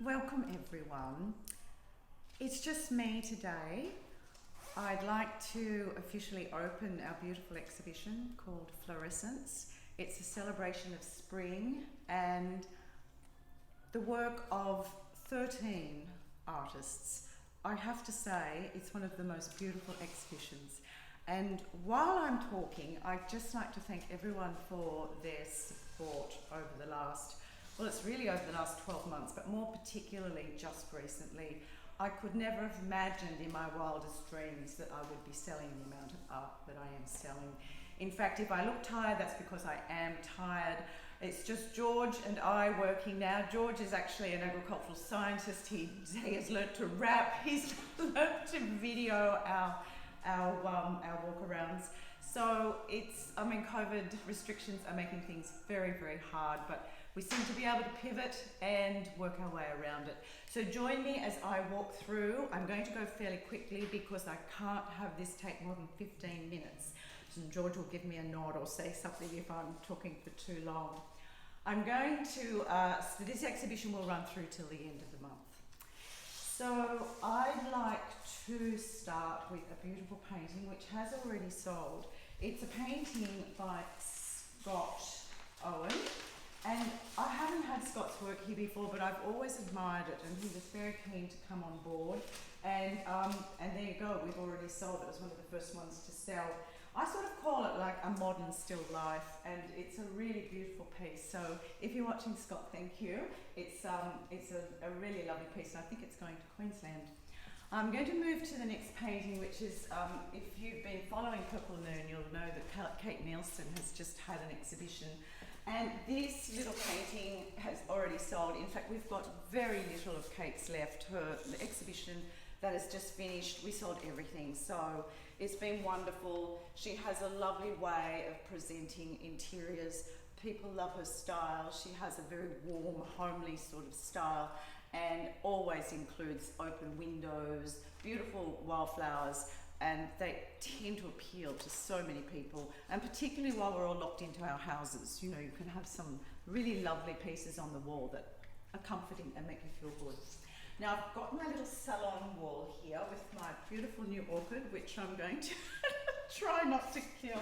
Welcome everyone. It's just me today. I'd like to officially open our beautiful exhibition called Florescence. It's a celebration of spring and the work of 13 artists. I have to say it's one of the most beautiful exhibitions. And while I'm talking, I'd just like to thank everyone for their support over the last, well, it's really over the last 12 months, but more particularly just recently. I could never have imagined in my wildest dreams that I would be selling the amount of art that I am selling. In fact, if I look tired, that's because I am tired. It's just George and I working now. George is actually an agricultural scientist. He has learnt to rap. He's learnt to video our walk-arounds. So COVID restrictions are making things very, very hard, but we seem to be able to pivot and work our way around it. So join me as I walk through. I'm going to go fairly quickly because I can't have this take more than 15 minutes. And George will give me a nod or say something if I'm talking for too long. I'm going to, so this exhibition will run through till the end of the month. So I'd like to start with a beautiful painting which has already sold. It's a painting by Scott Owen. And I haven't had Scott's work here before, but I've always admired it, and he was very keen to come on board. And there you go, we've already sold it. It was one of the first ones to sell. I sort of call it like a modern still life, and it's a really beautiful piece. So if you're watching, Scott, thank you. It's a really lovely piece, and I think it's going to Queensland. I'm going to move to the next painting, which is, if you've been following Purple Noon, you'll know that Kate Nielsen has just had an exhibition. And this little painting has already sold. In fact, we've got very little of Kate's left. The exhibition that has just finished, we sold everything. So it's been wonderful. She has a lovely way of presenting interiors. People love her style. She has a very warm, homely sort of style, and always includes open windows, beautiful wildflowers, and they tend to appeal to so many people, and particularly while we're all locked into our houses. You know, you can have some really lovely pieces on the wall that are comforting and make you feel good. Now I've got my little salon wall here with my beautiful new orchid, which I'm going to try not to kill.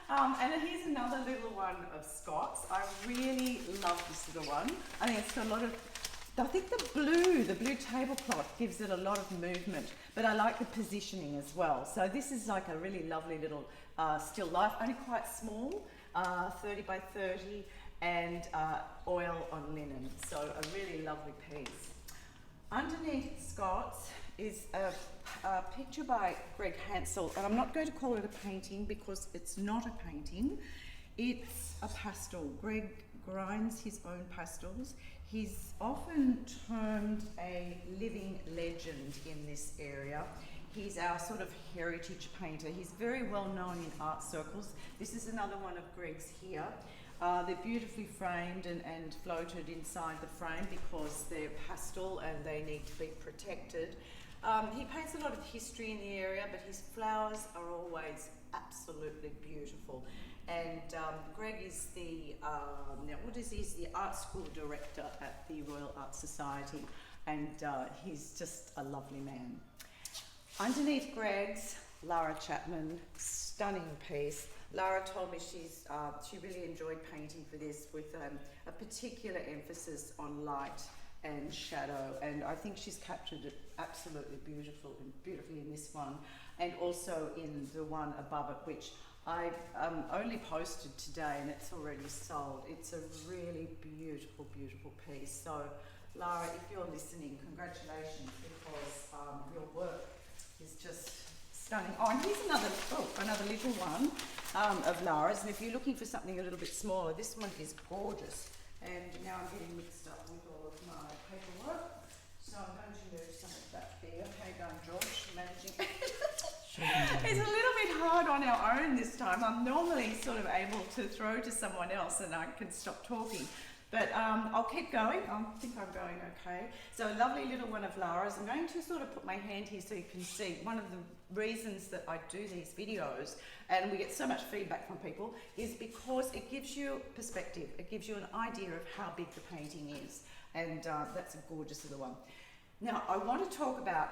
And here's another little one of Scott's. I really love this little one. I think it's got a lot of, I think the blue tablecloth gives it a lot of movement, but I like the positioning as well. So this is like a really lovely little still life, only quite small, 30 by 30, and oil on linen. So a really lovely piece. Underneath Scott's is a picture by Greg Hansel, and I'm not going to call it a painting because it's not a painting. It's a pastel. Greg grinds his own pastels. He's often termed a living legend in this area. He's our sort of heritage painter. He's very well known in art circles. This is another one of Greg's here. They're beautifully framed and floated inside the frame because they're pastel and they need to be protected. He paints a lot of history in the area, but his flowers are always absolutely beautiful. And Greg is the he's the art school director at the Royal Art Society, and he's just a lovely man. Underneath Greg's, Lara Chapman, stunning piece. Lara told me she really enjoyed painting for this with a particular emphasis on light and shadow, and I think she's captured it absolutely beautifully in this one, and also in the one above it, which I've only posted today and it's already sold. It's a really beautiful, beautiful piece. So Lara, if you're listening, congratulations, because your work is just stunning. Oh, and here's another little one of Lara's, and if you're looking for something a little bit smaller, this one is gorgeous. And now I'm getting mixed up with all of my paperwork, so I'm going to move some of that there. How you going, George? Managing. It's a little bit hard on our own this time. I'm normally sort of able to throw to someone else and I can stop talking. But I'll keep going. I think I'm going okay. So a lovely little one of Lara's. I'm going to sort of put my hand here so you can see. One of the reasons that I do these videos, and we get so much feedback from people, is because it gives you perspective. It gives you an idea of how big the painting is. And that's a gorgeous little one. Now, I want to talk about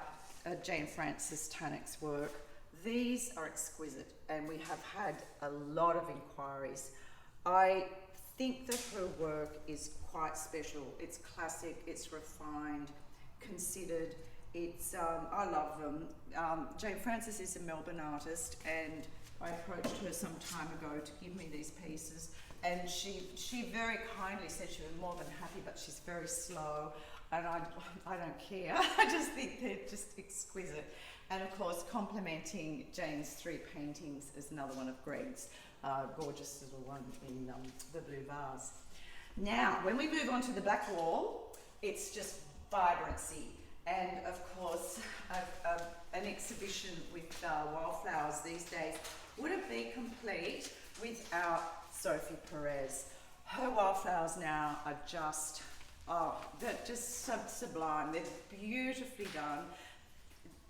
Jane Frances Tannock's work. These are exquisite, and we have had a lot of inquiries. I think that her work is quite special. It's classic, it's refined, considered. It's I love them. Jane Frances is a Melbourne artist, and I approached her some time ago to give me these pieces, and she very kindly said she was more than happy, but she's very slow, and I don't care. I just think they're just exquisite. And of course, complementing Jane's 3 paintings is another one of Greg's. Gorgeous little one in the blue vase. Now, when we move on to the black wall, it's just vibrancy. And of course, an exhibition with wildflowers these days wouldn't be complete without Sophie Perez. Her wildflowers now are just, they're just sublime. They're beautifully done.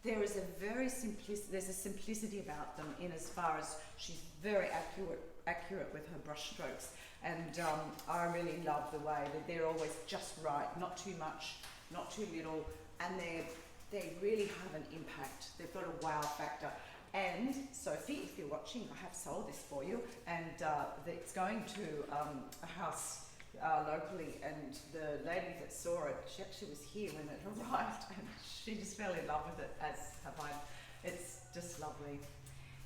There is there's a simplicity about them in as far as she's very accurate with her brush strokes, and I really love the way that they're always just right, not too much, not too little, and they really have an impact. They've got a wow factor. And Sophie, if you're watching, I have sold this for you, and it's going to a house locally, and the lady that saw it, she actually was here when it arrived, and she just fell in love with it, as have I. It's just lovely.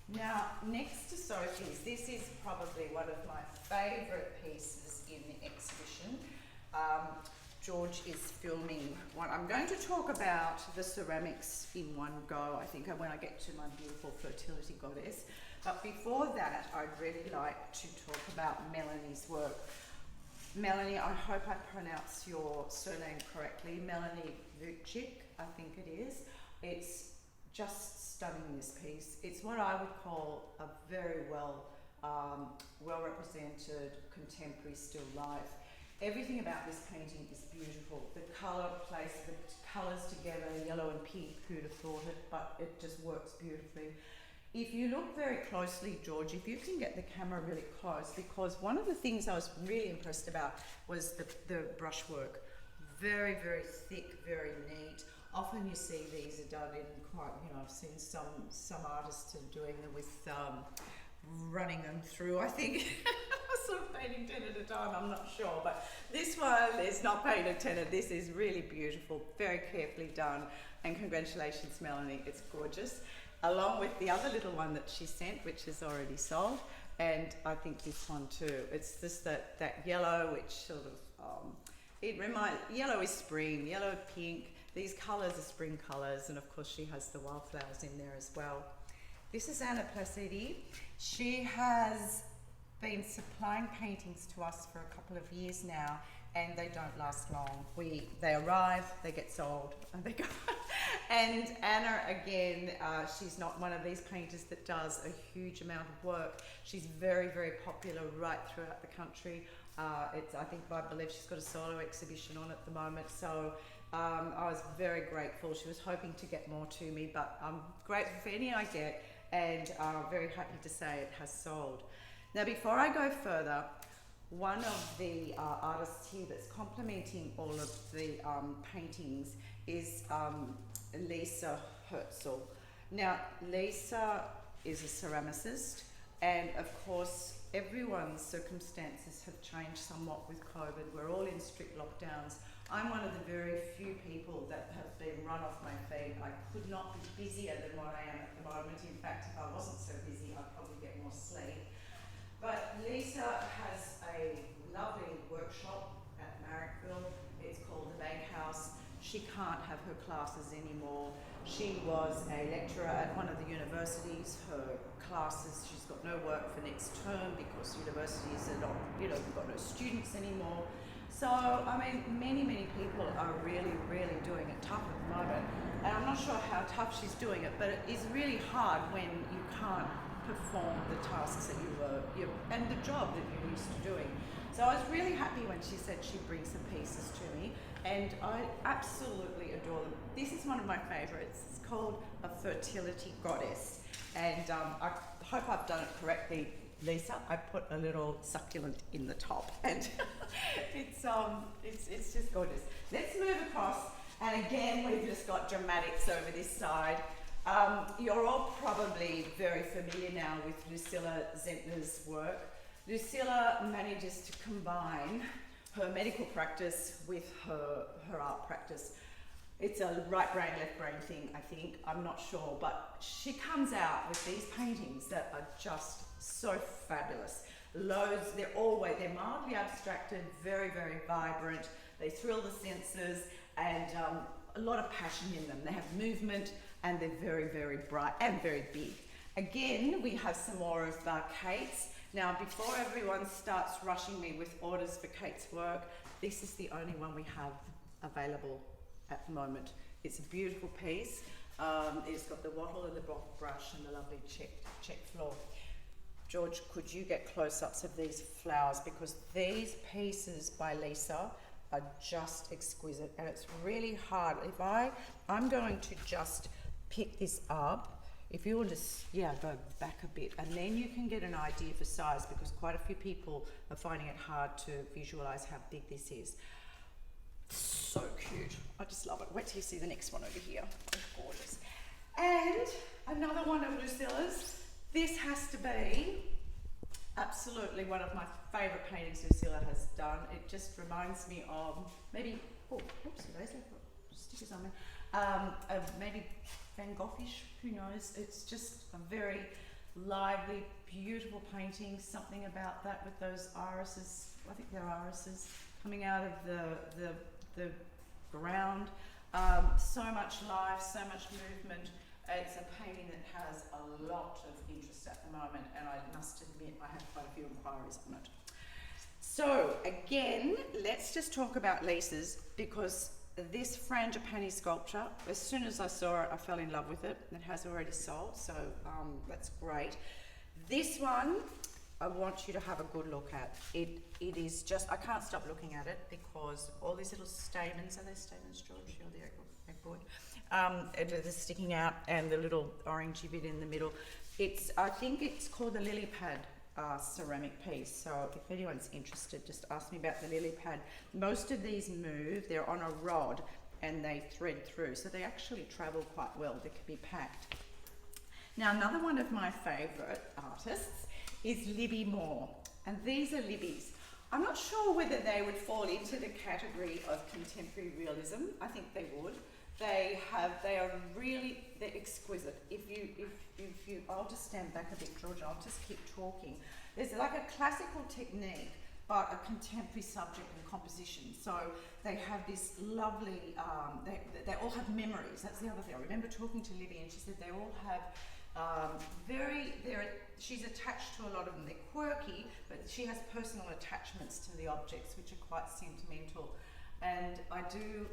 Now, next to Sophie's, this is probably one of my favourite pieces in the exhibition. George is filming one. I'm going to talk about the ceramics in one go, I think, when I get to my beautiful fertility goddess. But before that, I'd really like to talk about Melanie's work. Melanie, I hope I pronounce your surname correctly. Melanie Vucic, I think it is. It's just stunning, this piece. It's what I would call a very well represented contemporary still life. Everything about this painting is beautiful. The colour plays the colours together, yellow and pink, who'd have thought it, but it just works beautifully. If you look very closely, George, if you can get the camera really close, because one of the things I was really impressed about was the brushwork. Very, very thick, very neat. Often you see these are done in quite, I've seen some artists are doing them with running them through, I think. Sort of painting 10 at a time, I'm not sure, but this one is not painted 10. This is really beautiful, very carefully done, and congratulations, Melanie, it's gorgeous. Along with the other little one that she sent, which is already sold, and I think this one too. It's just that yellow, which sort of, yellow is spring, yellow, pink, these colours are spring colours, and of course she has the wildflowers in there as well. This is Anna Placidi. She has been supplying paintings to us for a couple of years now, and they don't last long. They arrive, they get sold, and they go. And Anna, again, she's not one of these painters that does a huge amount of work. She's very, very popular right throughout the country. I believe she's got a solo exhibition on at the moment, so I was very grateful. She was hoping to get more to me, but I'm grateful for any I get, and very happy to say it has sold. Now, before I go further, one of the artists here that's complementing all of the paintings is Lisa Herzl. Now, Lisa is a ceramicist, and of course, everyone's circumstances have changed somewhat with COVID. We're all in strict lockdowns. I'm one of the very few people that have been run off my feet. I could not be busier than what I am at the moment. In fact, if I wasn't so busy, I'd probably get more sleep. But Lisa has a lovely workshop at Marrickville. It's called the Bank House. She can't have her classes anymore. She was a lecturer at one of the universities. Her classes, she's got no work for next term because universities are not, we've got no students anymore. So, many, many people are really, really doing it tough at the moment. And I'm not sure how tough she's doing it, but it is really hard when you can't perform the tasks that and the job that you're used to doing. So I was really happy when she said she'd bring some pieces to me, and I absolutely adore them. This is one of my favourites. It's called a fertility goddess, and I hope I've done it correctly, Lisa. I put a little succulent in the top, and it's just gorgeous. Let's move across, and again we've just got dramatics over this side. You're all probably very familiar now with Lucilla Zentner's work. Lucilla manages to combine her medical practice with her art practice. It's a right brain, left brain thing, I think. I'm not sure, but she comes out with these paintings that are just so fabulous. Loads, they're mildly abstracted, very, very vibrant. They thrill the senses, and a lot of passion in them. They have movement, and they're very, very bright and very big. Again, we have some more of Kate's. Now, before everyone starts rushing me with orders for Kate's work, this is the only one we have available at the moment. It's a beautiful piece. It's got the wattle and the block brush and the lovely check floor. George, could you get close-ups of these flowers? Because these pieces by Lisa are just exquisite, and it's really hard. I'm going to just pick this up. If you will just, go back a bit, and then you can get an idea for size, because quite a few people are finding it hard to visualize how big this is. So cute. I just love it. Wait till you see the next one over here. It's gorgeous. And another one of Lucilla's. This has to be absolutely one of my favorite paintings Lucilla has done. It just reminds me of maybe, there's stickers on there. Maybe Van Goghish, who knows? It's just a very lively, beautiful painting. Something about that with those irises, I think they're irises, coming out of the ground. So much life, so much movement. It's a painting that has a lot of interest at the moment, and I must admit I have quite a few inquiries on it. So again, let's just talk about Lisa's, because this frangipani sculpture, as soon as I saw it, I fell in love with it. It has already sold, so that's great. This one, I want you to have a good look at. It is just, I can't stop looking at it, because all these little stamens, are there stamens, George? You're the egg boy. They're sticking out, and the little orangey bit in the middle. I think it's called the lily pad ceramic piece. So if anyone's interested, just ask me about the lily pad. Most of these move, they're on a rod, and they thread through. So they actually travel quite well. They can be packed. Now, another one of my favorite artists is Libby Moore. And these are Libby's. I'm not sure whether they would fall into the category of contemporary realism. I think they would. They're exquisite. I'll just stand back a bit, George, I'll just keep talking. There's like a classical technique, but a contemporary subject and composition. So they have this lovely, they all have memories. That's the other thing. I remember talking to Libby, and she said they all have she's attached to a lot of them. They're quirky, but she has personal attachments to the objects, which are quite sentimental. And I do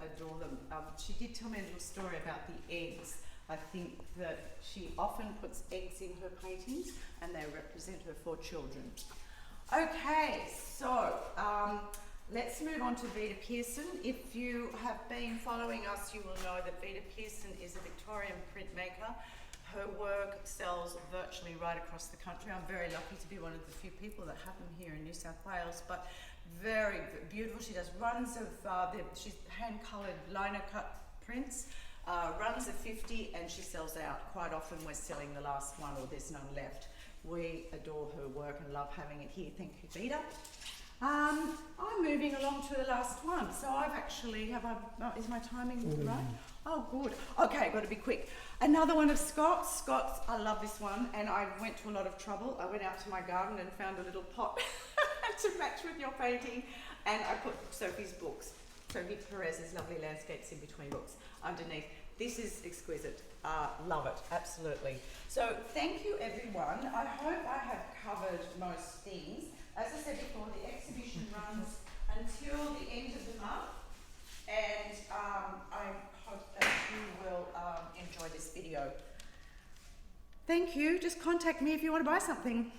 adore them. She did tell me a little story about the eggs. I think that she often puts eggs in her paintings, and they represent her 4 children. Okay, so let's move on to Vida Pearson. If you have been following us, you will know that Vida Pearson is a Victorian printmaker. Her work sells virtually right across the country. I'm very lucky to be one of the few people that have them here in New South Wales, but very beautiful. She does runs of, she's hand-coloured lino cut prints, runs of 50, and she sells out. Quite often we're selling the last one, or there's none left. We adore her work and love having it here. Thank you, Vida. I'm moving along to the last one. So I've actually, is my timing right? Oh, good. Okay, got to be quick. Another one of Scott's. Scott's, I love this one, and I went to a lot of trouble. I went out to my garden and found a little pot to match with your painting, and I put Sophie's books, Sophie Perez's lovely landscapes in between books underneath. This is exquisite. Love it, absolutely. So thank you, everyone. I hope I have covered most things. As I said before, the exhibition runs until the end of the month, and I hope that you will enjoy this video. Thank you. Just contact me if you want to buy something.